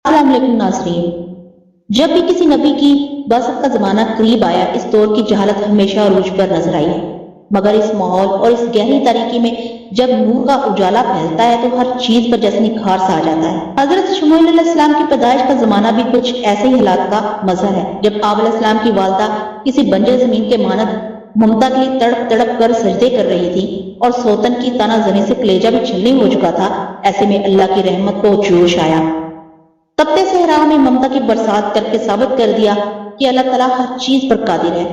अस्सलाम वालेकुम नाज़रीन। जब भी किसी नबी की बसत का ज़माना करीब आया, इस दौर की जहालत हमेशा अरूज पर नजर आई है। मगर इस माहौल और इस गहरी तारीकी में जब नूर का उजाला फैलता है तो हर चीज पर जैसे निखार सा आ जाता है। हजरत शमूएल अलैहिस्सलाम की पैदाइश का ज़माना भी कुछ ऐसे ही हालात का मज़हर है। जब आप अलैहिस्सलाम की वालदा किसी बंजर ज़मीन के मानद ममता के लिए तड़प तड़प कर सजदे कर रही थी और सोतन की तना जनी से कलेजा भी छलनी हो चुका था, ऐसे में अल्लाह की रहमत को जोश आया। तपते सहरा में ममता की बरसात करके साबित कर दिया कि अल्लाह ताला हर चीज पर कादिर है।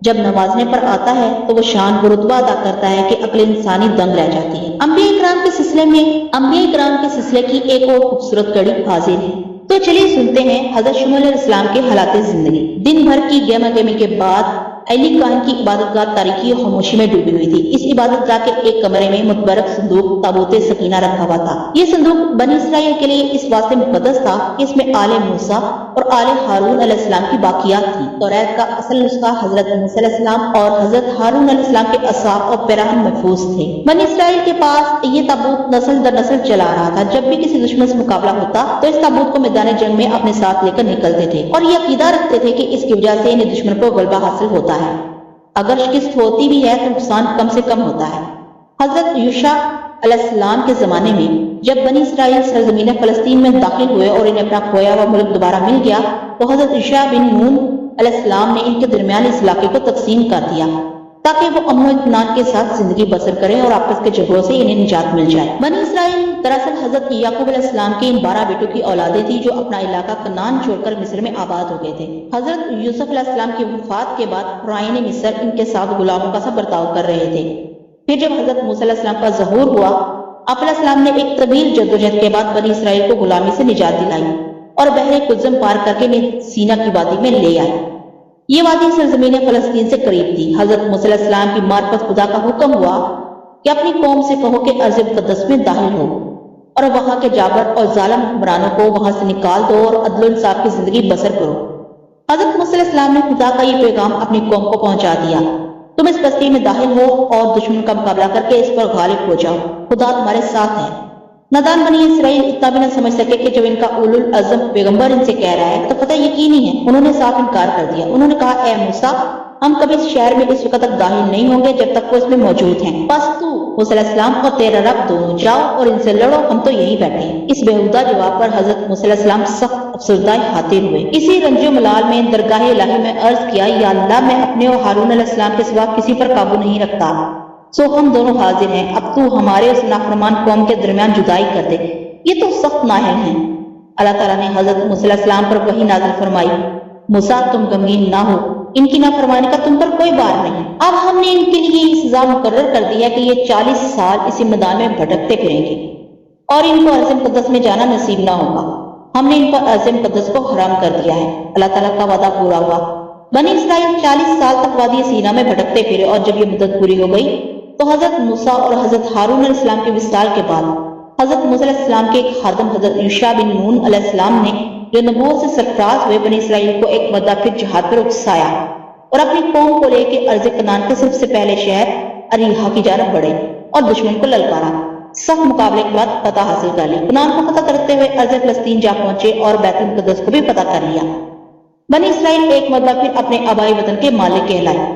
जब नवाजने पर आता है तो वो शान व रुतबा अदा करता है कि अक्ल इंसानी दंग रह जाती है। अंबिया इकराम के सिलसिले की एक और खूबसूरत कड़ी हाजिर है। तो चलिए सुनते हैं हजरत शमूएल अलैहिस्सलाम के हालात जिंदगी। दिन भर की गहमा गहमी के बाद अली कान की इबादतगाह तारीकी और खामोशी में डूबी हुई थी। इस इबादतगाह के एक कमरे में मुतबरक संदूक ताबूत सकीना रखा हुआ था। ये संदूक बनी इसराइल के लिए इस वास्ते मुकद्दस था कि इसमें आले मूसा और आले हारून अलैहिस्सलाम की बाकियात थी। तौरात का असल नुस्खा हजरत मूसा अलैहिस्सलाम और हजरत हारून अलैहिस्सलाम के असा और पैराहन महफूज थे। बनी इसराइल के पास ये ताबूत नस्ल दर नस्ल चला रहा था। जब भी किसी दुश्मन से मुकाबला होता तो इस ताबूत को मैदान जंग में अपने साथ लेकर निकलते थे और ये अकीदा रखते थे कि इसकी वजह से इन्हें दुश्मन को गलबा हासिल होता है। अगर शिकस्त होती भी है तो नुकसान कम से कम होता है। हजरत यूशा अलैहिस्सलाम के जमाने में जब बनी इसराइल सरजमीन फलस्तीन में दाखिल हुए और इन्हें अपना खोया हुआ मुल्क दोबारा मिल गया तो हजरत यूशा बिन नून अलैहिस्सलाम ने इनके दरमियान इस इलाके को तकसीम कर दिया ताकि वो अमन इत्मीनान के साथ जिंदगी बसर करें और आपस के झगड़ों से इन्हें निजात मिल जाए। बनी इसराइल दरअसल हजरत याकूब अलैहिस्सलाम के इन 12 बेटों की औलादें थी जो अपना इलाका कनान छोड़कर मिस्र में आबाद हो गए थे। हजरत यूसुफ अलैहिस्सलाम की वफात के बाद फ़िरौन मिस्र इनके साथ गुलामों का सा बर्ताव कर रहे थे। फिर जब हजरत मूसा अलैहिस्सलाम का ज़हूर हुआ, आप अलैहिस्सलाम ने एक तवील जद्दोजहद के बाद बनी इसराइल को गुलामी से निजात दिलाई और बहरे कुज़्ज़म पार करके सीना की वादी में ले आए। ये वादी सरजमीन फलस्तीन से करीब थी। हजरत मूसा अलैहिस्सलाम की मार्फत खुदा का हुक्म हुआ कि अपनी कौम से कहो कि अर्ज़ मुक़द्दस में दाखिल हो और वहां के जाबर और जालिम हुक्मरानों को वहां से निकाल दो और अदल इंसाफ की जिंदगी बसर करो। हजरत मूसा अलैहिस्सलाम ने खुदा का ये पैगाम अपनी कौम को पहुंचा दिया, तुम इस बस्ती में दाखिल हो और दुश्मन का मुकाबला करके इस पर गालिब हो जाओ, खुदा तुम्हारे साथ है। नादान बनी इसराइल इतना भी न समझ सके कि जब इनका उलुल अज़म पैगंबर इनसे कह रहा है तो पता यकीनी है। उन्होंने साफ इनकार कर दिया। उन्होंने कहा, ए मूसा, हम कभी इस शहर में इस वक्त तक दाखिल नहीं होंगे जब तक वो इसमें मौजूद हैं। बस तू मूसा अलैहिस्सलाम और तेरा रब दोनों जाओ और इनसे लड़ो, हम तो यही बैठे हैं। इस बेहुदा जवाब पर हजरत मूसा अलैहिस्सलाम सख्त अफसरदा खातिर हुए। इसी रंजो मलाल में दरगाह इलाही में अर्ज किया, या अल्लाह, मैं अपने और हारून अलैहिस्सलाम के सिवा किसी पर काबू नहीं रखता, सो हम दोनों हाजिर हैं। अब तू हमारे उस नाफरमान कौम के दरमियान जुदाई कर दे, ये तो सख्त नाहिल हैं। अल्लाह ताला ने हजरत मूसा अलैहिस्सलाम पर वही नाज़िल फरमाई, मूसा तुम गमगीन ना हो, इनकी नाफरमानी का तुम पर कोई बार नहीं। अब हमने इनके लिए ये सजा मुकर्रर कर दी है कि ये 40 साल इसी मैदान में भटकते फिरेंगे और इनको अर्ज़ मुक़द्दस में जाना नसीब ना होगा। हमने इन पर अर्ज़ मुक़द्दस को हराम कर दिया है। अल्लाह ताला का वादा पूरा हुआ। बनी इसराइल 40 साल तक वादी सीना में भटकते फिरे और जब ये मुद्दत पूरी हो गई तो हजरत मूसा और हजरत हारून अलैहिस्सलाम के विसाल के बाद हजरत मूसा अलैहिस्सलाम के एक खादम हजरत यूशा बिन नून अलैहिस्सलाम ने जो नबूवत से सरफराज हुए बनी इसराइल को एक मरदा फिर जिहाद पर उकसाया और अपनी कौम को लेकर अर्ज़ कनान के सबसे पहले शहर अरीहा की जानब बढ़े और दुश्मन को ललकारा। सख्त मुकाबले के बाद फतह हासिल कर ली। कनान को फतह करते हुए अर्ज़ फलस्तीन जा पहुंचे और बैतुल मुक़द्दस को भी फतह कर लिया। बनी इसराइल एक मरदा फिर अपने आबाई वतन के मालिक कहलाए।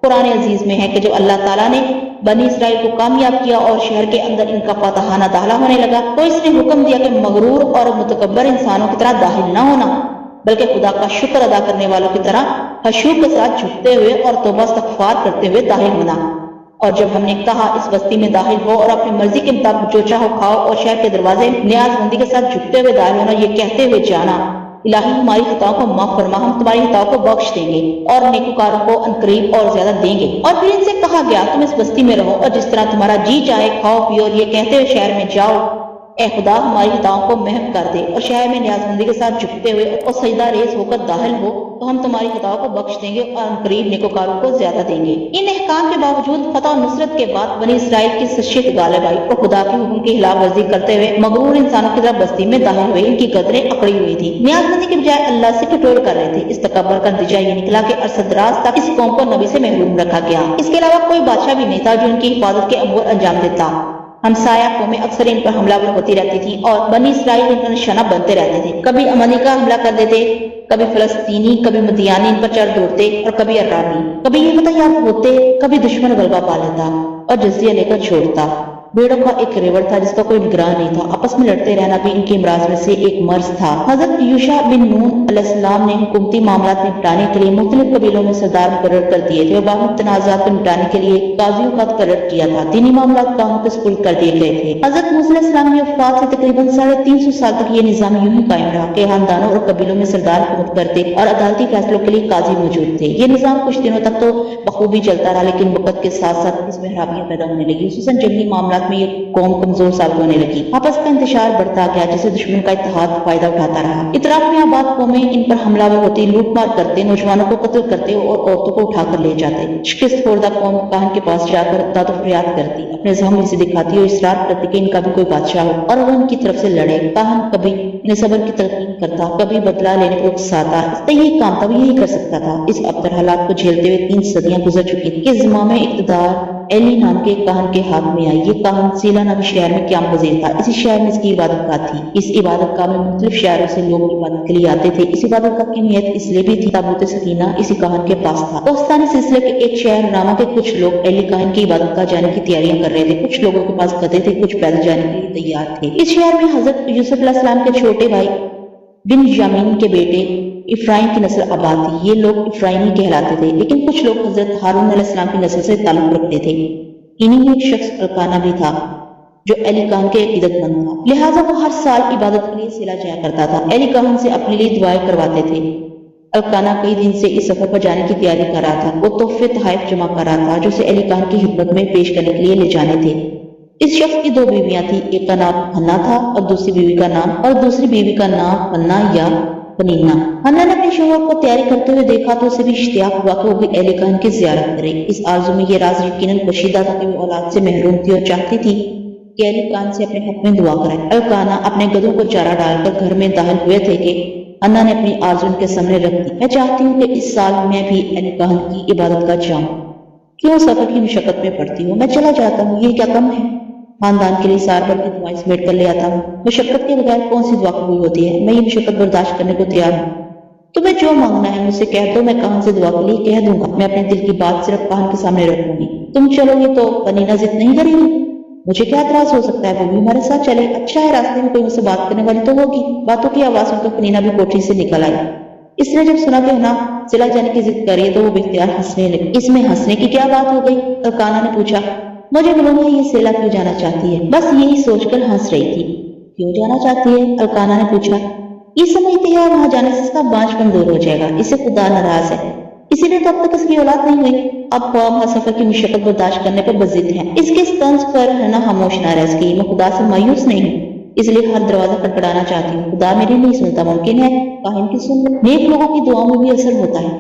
कुरान अजीज में है कि जब अल्लाह ताला ने बनी इसराइल को कामयाब किया और शहर के अंदर इनका फातहाना दाखिला होने लगा तो इसने हुक्म दिया कि मगरूर और मुतकब्बर इंसानों की तरह दाखिल न होना, बल्कि खुदा का शुक्र अदा करने वालों की तरह हशूर के साथ झुकते हुए और तौबा इस्तग़फ़ार करते हुए दाखिल होना। और जब हमने कहा इस बस्ती में दाखिल हो और अपनी मर्जी के मुताबिक जो चाहो खाओ और शहर के दरवाजे न्याजबंदी के साथ झुकते हुए दाखिल होना, ये कहते हुए जाना, इलाही हमारी खताओं को माफ फरमा, हम तुम्हारी खताओं को बख्श देंगे और नेकोकारों को अनकरीब और ज्यादा देंगे। और फिर इनसे कहा गया, तुम इस बस्ती में रहो और जिस तरह तुम्हारा जी चाहे खाओ पियो, और ये कहते हुए शहर में जाओ, ए खुदा हमारी खताओं को महफ कर दे और शहर में न्याजबंदी के साथ झुकते हुए और सजदा रेज होकर दाखिल हो तो हम तुम्हारी खताओं को बख्श देंगे और अनकरीब नेकोकारों को ज्यादा देंगे। इन अहकाम के बावजूद फतह और नुसरत के बाद बनी इसराइल की सच्चित गालिब आई और खुदा के हुक्म की खिलाफ वर्जी करते हुए मगरूर इंसानों की तरफ बस्ती में दाखिल हुए। इनकी कदरें अकड़ी हुई थी, न्याजबंदी के बजाय अल्लाह से कटोल कर रहे थे। इस तकब्बर का नतीजा ये निकला कि अरसदराज तक इस कौम को नबी से महरूम रखा गया। इसके अलावा कोई बादशाह भी नहीं था जो इनकी हिफाजत के अमूर अंजाम देता। हमसाया कौमें अक्सर इन पर हमलावर होती रहती थी और बनी इसराइल इन पर निशाना बनते रहते थे। कभी अमरीका हमला कर देते, कभी फलस्तीनी, कभी मदियानी इन पर चढ़ दौड़ते और कभी अराबी। कभी ये यातायात होते, कभी दुश्मन गलबा पा लेता और जजिया लेकर छोड़ता। भेड़ों का एक रिवर था जिसका कोई निगरान नहीं था। आपस में लड़ते रहना भी इनके इमराज में से एक मर्ज था। हजरत यूशा बिन नून अलैहिस्सलाम ने हुकूमती मामलात निपटाने के लिए मुख्तलिफ कबीलों में सरदार मुकर्रर कर दिए थे और बाहमी तनाज़ात को निपटाने के लिए काजियों का तकर्रर किया था। दीनी मामलात कानून के सुपुर्द कर दिए गए थे। हजरत मूसा अलैहिस्सलाम की वफ़ात से तकरीबन 350 साल तक ये निज़ाम यूं ही कायम रहा कि खानदानों और कबीलों में सरदार हुकूमत करते और अदालती फैसलों के लिए काजी मौजूद थे। ये निज़ाम कुछ दिनों तक तो बखूबी चलता रहा, लेकिन वक्त के साथ साथ इसमें खराबियां पैदा होने लगी। खुसूसन जंगी मामलात में ये कौम कमजोर साबित होने लगी। आपस का इंतशार बढ़ता गया जिससे दुश्मन का इत्तेहाद फायदा उठाता रहा। इतराफ में आबाद कौमें इन पर हमलावर होती, लूटमार करते, नौजवानों को कत्ल करते और औरतों को उठाकर ले जाते। शिकस्त खोर्दा कौम काहन के पास जाकर दादो फरियाद करती, अपने ज़हम से दिखाती और इसरार करती कि इनका भी कोई बादशाह हो और वो इनकी तरफ से लड़े। काहन कभी इन्हें सब्र की तलकीन करता, कभी बदला लेने को उकसाता। इसका यही काम था, यही कर सकता था। इस अबतर हालात को झेलते हुए 3 सदियां गुजर चुकी थी कि ज़िम्मा इक़्तिदार एली नाम के काहन के हाथ में आई। ये काहन सीला नामी शहर में क़याम पज़ीर था। इसी शहर में इसकी इबादतगाह थी। इस इबादतगाह में मुख्तलिफ शहरों से लोग इबादत के लिए आते थे। इस इबादतगाह की अहमियत इसलिए भी थी ताबूत सकीना इसी काहन के पास था। दोस्तानी सिलसिले के एक शहर रामा के कुछ लोग एली काहन की इबादतगाह जाने की तैयारियां कर रहे थे। कुछ लोगों के पास गधे थे, कुछ पैदल जाने के लिए तैयार थे। इस शहर में हजरत यूसुफ अलैहिस्सलाम के छोटे भाई बिन यामीन के बेटे इफ्राइम की नस्ल आबाद थी। ये लोग इफ्राइमी कहलाते थे, लेकिन कुछ लोग हजरत हारून अलैहिस्सलाम की नस्ल से ताल्लुक रखते थे। इन्हीं में एक शख्स अल्काना भी था जो एली काहन के इज्जतमंद था, लिहाजा वो हर साल इबादत के लिए सिला जाया करता था। एली काहन से अपने लिए दुआएं करवाते थे। अल्काना कई दिन से इस सफर पर जाने की तैयारी कर रहा था। वो तोहफे तोहफ जमा कर रहा था जो उसे एली काहन की खिदमत में पेश करने के लिए ले जाने थे। इस शख्स की 2 बीवियां थी, एक का नाम हन्ना था और दूसरी बीवी का नाम हन्ना या पनीना। हन्ना ने अपने शोहर को तैयारी करते हुए देखा तो उसे भी इश्तियाक हुआ कि वो भी एली काहन की ज़ियारत करे। इस आरज़ू में ये राज यकीनन पोशीदा था कि वो औलाद से महरूम थी और चाहती थी कि एली काहन से अपने हक में दुआ कराए। अल्काना अपने गधों को चारा डालकर घर में दाखिल हुए थे कि हन्ना ने अपनी आरज़ू उनके सामने रख दी। मैं चाहती हूँ कि इस साल मैं भी एली काहन की इबादत का जाऊँ। क्यों सफर की मुशक्कत में पड़ती हूँ, मैं चला जाता हूँ, ये क्या कम है। खानदान के लिए साल भर की दुआएं समेट कर ले आता हूँ। मुशक्कत के बगैर कौन सी दुआ कबूल होती है। मैं ये मुशक्कत बर्दाश्त करने को तैयार हूँ। तुम्हें जो मांगना है मुझसे कह दो, मैं काहन से दुआ के लिए कह दूंगा। मैं अपने दिल की बात सिर्फ काहन के सामने रखूंगी। तुम चलोगी तो पनीना जिद नहीं करेगी। मुझे क्या एतराज हो सकता है, वो भी हमारे साथ चले। अच्छा है, रास्ते में कोई मुझसे बात करने वाली तो होगी। बातों की आवाज सुनकर पनीना भी कोठरी से निकल आई। इसने जब सुना कि हना सिला जाने की जिद करी तो वो बेख्तियार हंसने लगी। इसमें हंसने की क्या बात हो गई, अल्काना ने पूछा। मुझे मालूम है ये सेला क्यों जाना चाहती है। बस यही सोचकर हंस रही थी। क्यों जाना चाहती है, अल्काना ने पूछा। ये समझती है वहां जाने से इसका बांझपन दूर हो जाएगा, इससे खुदा नाराज है, इसीलिए तो अब तक इसकी औलाद नहीं हुई। अब कौम सफर की मुशक्कत बर्दाश्त करने पर बजिद है। इसके तंज पर है ना खामोश ना रह सकी। मैं खुदा से मायूस नहीं हूँ, इसलिए हर दरवाजा खटखटाना चाहती हूँ। खुदा मेरी नहीं सुनता, मुमकिन है काहिन की सुन ले। नेक लोगों की दुआओं में भी असर होता है।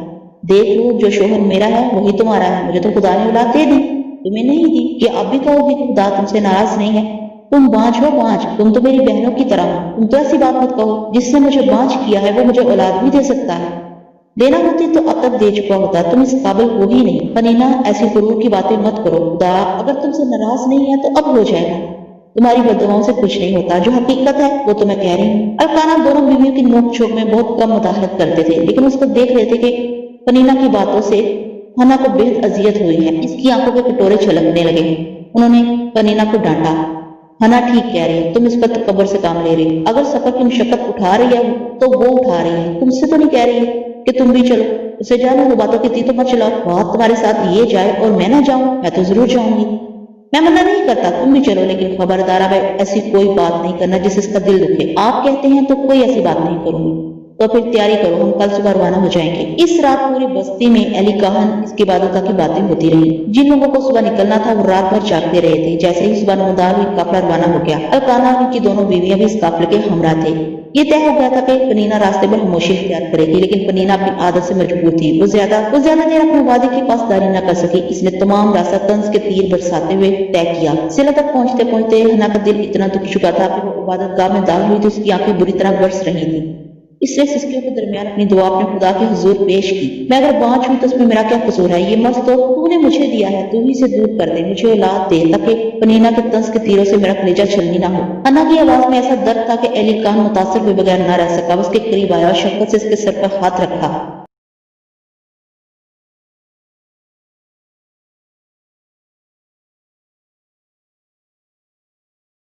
देख लो, जो शोहर मेरा है वही तुम्हारा है। मुझे तो खुदा ने औलाद दे दी, तुम्हें नहीं दी। ये अब भी कहोगी कि खुदा तुमसे नाराज नहीं है। तुम बांझ हो बांझ, तुम तो मेरी बहनों की तरह हो। तुम तो ऐसी बात मत कहो, जिसने मुझे बांझ किया है वो मुझे औलाद भी दे सकता है। देना होती तो अब तक दे चुका होता, तुम इस काबिल हो ही नहीं। पनीना ऐसी गुरूर की बातें मत करो। खुदा अगर तुमसे नाराज नहीं है तो अब हो जाएगा। तुम्हारी बददुआओं से कुछ नहीं होता, जो हकीकत है वो तो मैं कह रही हूँ। अल्काना दोनों बीवियों की नोक झोंक में बहुत कम मुदाखलत करते थे, लेकिन उसको देख रहे थे कि पनीना की बातों से हना को बेहद अजियत हुई है। इसकी आंखों के कटोरे छलकने लगे। उन्होंने पनीना को डांटा। हना ठीक कह रही है, तुम इस पर कब्र से काम ले रही। अगर सफर की मुशक्कत उठा रही है तो वो उठा रही है, तुमसे तो नहीं कह रही है कि तुम भी चलो। उसे जाने दो, बातों की ती तो मत चलाओ। बात तुम्हारे साथ ये जाए और मैं ना जाऊं, मैं तो जरूर जाऊंगी। मैं मना नहीं करता, तुम भी चलो, लेकिन खबरदार अब ऐसी कोई बात नहीं करना जिससे इसका दिल दुखे। आप कहते हैं तो कोई ऐसी बात नहीं करूंगी। तो फिर तैयारी करो, हम कल सुबह रवाना हो जाएंगे। इस रात पूरी बस्ती में अली काहन इसकी इबादत की बातें होती रही। जिन लोगों को सुबह निकलना था वो रात भर जागते रहे थे। जैसे ही सुबह नमदार हुई, काफिला रवाना हो गया। अल्काना और उनकी दोनों बीवियां भी इस काफिले के हमरा थे। ये तय हो गया था कि पनीना रास्ते में खामोशी इख्तियार करेगी, लेकिन पनीना अपनी आदत से मजबूर थी। वो ज्यादा देर अपने वादे की पासदारी न कर सकी। इसने तमाम रास्ता तंज के तीर बरसाते हुए तय किया। सिला तक पहुंचते पहुंचते हना का दिल इतना दुख चुका था कि वो इबादत गाह में दाखिल हुई तो उसकी आंखें बुरी तरह बरस रही थी। اس لیے سسکیوں کے درمیان اپنی دعا اپنے خدا کے حضور پیش کی۔ میں اگر بانچ ہوں تو اس میں میرا کیا قصور ہے؟ یہ مرض تو نے مجھے دیا ہے، تو ہی سے دور کر دے، مجھے اولاد دے تاکہ پنینا کے طنز کے تیروں سے میرا کلیجہ چھلنی نہ ہو۔ انا کی آواز میں ایسا درد تھا کہ علی خان متاثر ہوئے بغیر نہ رہ سکا۔ وہ اس کے قریب آیا اور شفقت سے اس کے سر پر ہاتھ رکھا۔